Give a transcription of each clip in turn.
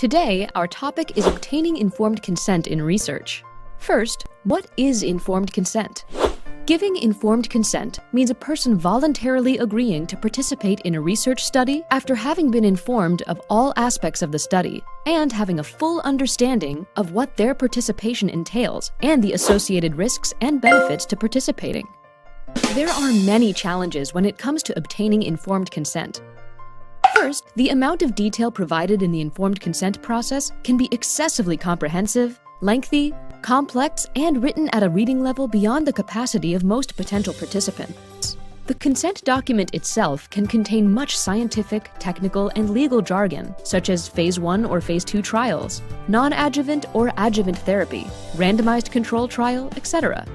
Today, our topic is obtaining informed consent in research. First, what is informed consent? Giving informed consent means a person voluntarily agreeing to participate in a research study after having been informed of all aspects of the study and having a full understanding of what their participation entails and the associated risks and benefits to participating. There are many challenges when it comes to obtaining informed consent. First, the amount of detail provided in the informed consent process can be excessively comprehensive, lengthy, complex, and written at a reading level beyond the capacity of most potential participants. The consent document itself can contain much scientific, technical, and legal jargon, such as Phase 1 or Phase 2 trials, non-adjuvant or adjuvant therapy, randomized control trial, etc.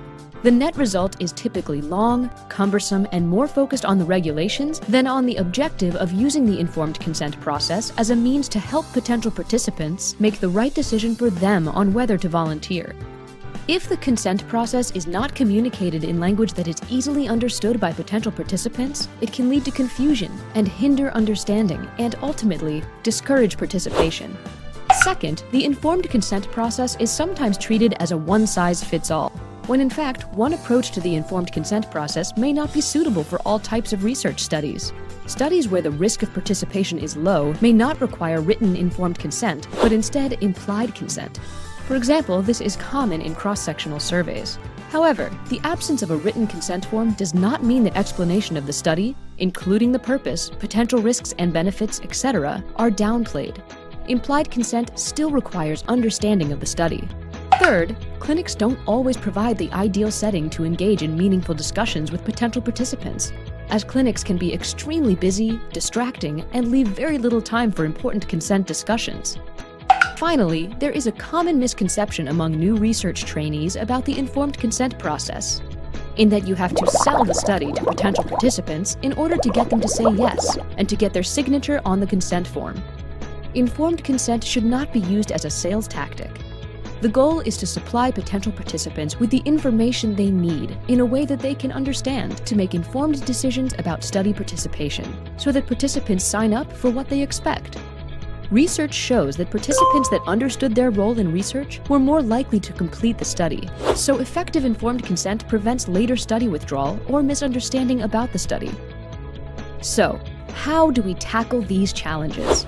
The net result is typically long, cumbersome, and more focused on the regulations than on the objective of using the informed consent process as a means to help potential participants make the right decision for them on whether to volunteer. If the consent process is not communicated in language that is easily understood by potential participants, it can lead to confusion and hinder understanding and ultimately discourage participation. Second, the informed consent process is sometimes treated as a one-size-fits-all, when in fact, one approach to the informed consent process may not be suitable for all types of research studies. Studies where the risk of participation is low may not require written informed consent, but instead implied consent. For example, this is common in cross-sectional surveys. However, the absence of a written consent form does not mean that explanation of the study, including the purpose, potential risks and benefits, etc., are downplayed. Implied consent still requires understanding of the study. Third, clinics don't always provide the ideal setting to engage in meaningful discussions with potential participants, as clinics can be extremely busy, distracting, and leave very little time for important consent discussions. Finally, there is a common misconception among new research trainees about the informed consent process, in that you have to sell the study to potential participants in order to get them to say yes and to get their signature on the consent form. Informed consent should not be used as a sales tactic. The goal is to supply potential participants with the information they need in a way that they can understand to make informed decisions about study participation, so that participants sign up for what they expect. Research shows that participants that understood their role in research were more likely to complete the study, so effective informed consent prevents later study withdrawal or misunderstanding about the study. So, how do we tackle these challenges?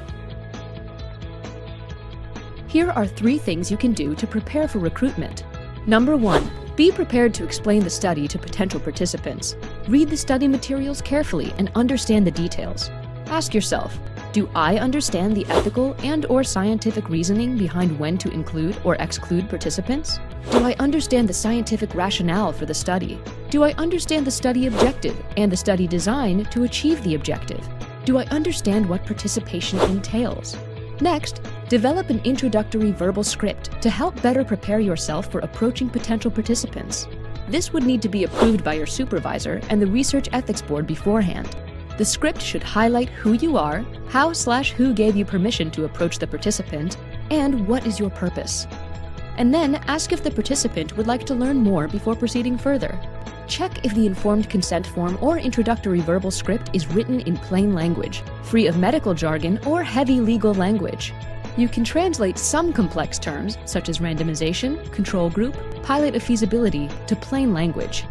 Here are 3 things you can do to prepare for recruitment. Number 1, be prepared to explain the study to potential participants. Read the study materials carefully and understand the details. Ask yourself, do I understand the ethical and/or scientific reasoning behind when to include or exclude participants? Do I understand the scientific rationale for the study? Do I understand the study objective and the study design to achieve the objective? Do I understand what participation entails? Next, develop an introductory verbal script to help better prepare yourself for approaching potential participants. This would need to be approved by your supervisor and the Research Ethics Board beforehand. The script should highlight who you are, how/who gave you permission to approach the participant, and what is your purpose. And then ask if the participant would like to learn more before proceeding further. Check if the informed consent form or introductory verbal script is written in plain language, free of medical jargon or heavy legal language. You can translate some complex terms, such as randomization, control group, pilot of feasibility, to plain language.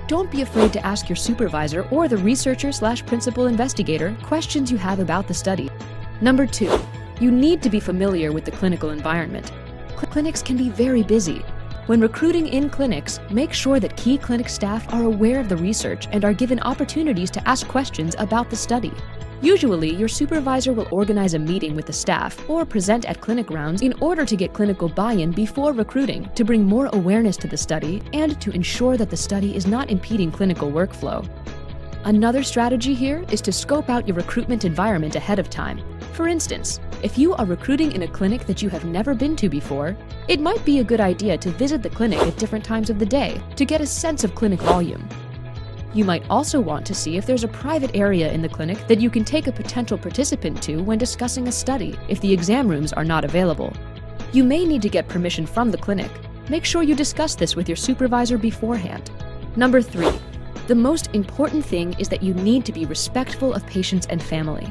Don't be afraid to ask your supervisor or the researcher/principal investigator questions you have about the study. Number 2, you need to be familiar with the clinical environment. Clinics can be very busy. When recruiting in clinics, make sure that key clinic staff are aware of the research and are given opportunities to ask questions about the study. Usually, your supervisor will organize a meeting with the staff or present at clinic rounds in order to get clinical buy-in before recruiting, to bring more awareness to the study and to ensure that the study is not impeding clinical workflow. Another strategy here is to scope out your recruitment environment ahead of time. For instance, if you are recruiting in a clinic that you have never been to before, it might be a good idea to visit the clinic at different times of the day to get a sense of clinic volume. You might also want to see if there's a private area in the clinic that you can take a potential participant to when discussing a study, if the exam rooms are not available. You may need to get permission from the clinic. Make sure you discuss this with your supervisor beforehand. Number 3, the most important thing is that you need to be respectful of patients and family.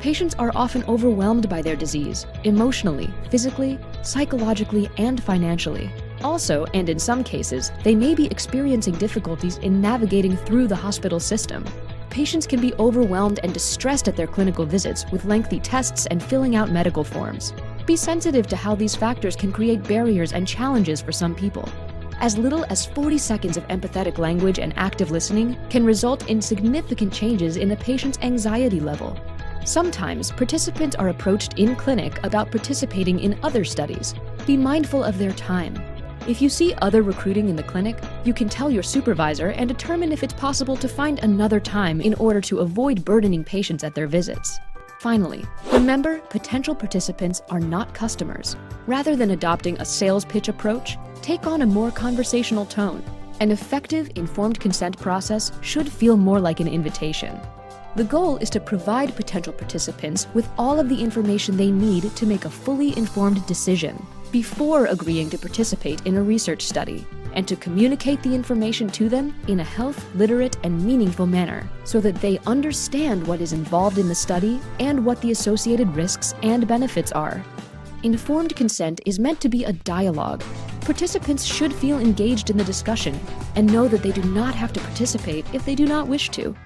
Patients are often overwhelmed by their disease, emotionally, physically, psychologically, and financially. Also, and in some cases, they may be experiencing difficulties in navigating through the hospital system. Patients can be overwhelmed and distressed at their clinical visits with lengthy tests and filling out medical forms. Be sensitive to how these factors can create barriers and challenges for some people. As little as 40 seconds of empathetic language and active listening can result in significant changes in a patient's anxiety level. Sometimes, participants are approached in clinic about participating in other studies. Be mindful of their time. If you see other recruiting in the clinic, you can tell your supervisor and determine if it's possible to find another time in order to avoid burdening patients at their visits. Finally, remember, potential participants are not customers. Rather than adopting a sales pitch approach, take on a more conversational tone. An effective, informed consent process should feel more like an invitation. The goal is to provide potential participants with all of the information they need to make a fully informed decision before agreeing to participate in a research study, and to communicate the information to them in a health, literate, and meaningful manner so that they understand what is involved in the study and what the associated risks and benefits are. Informed consent is meant to be a dialogue. Participants should feel engaged in the discussion and know that they do not have to participate if they do not wish to.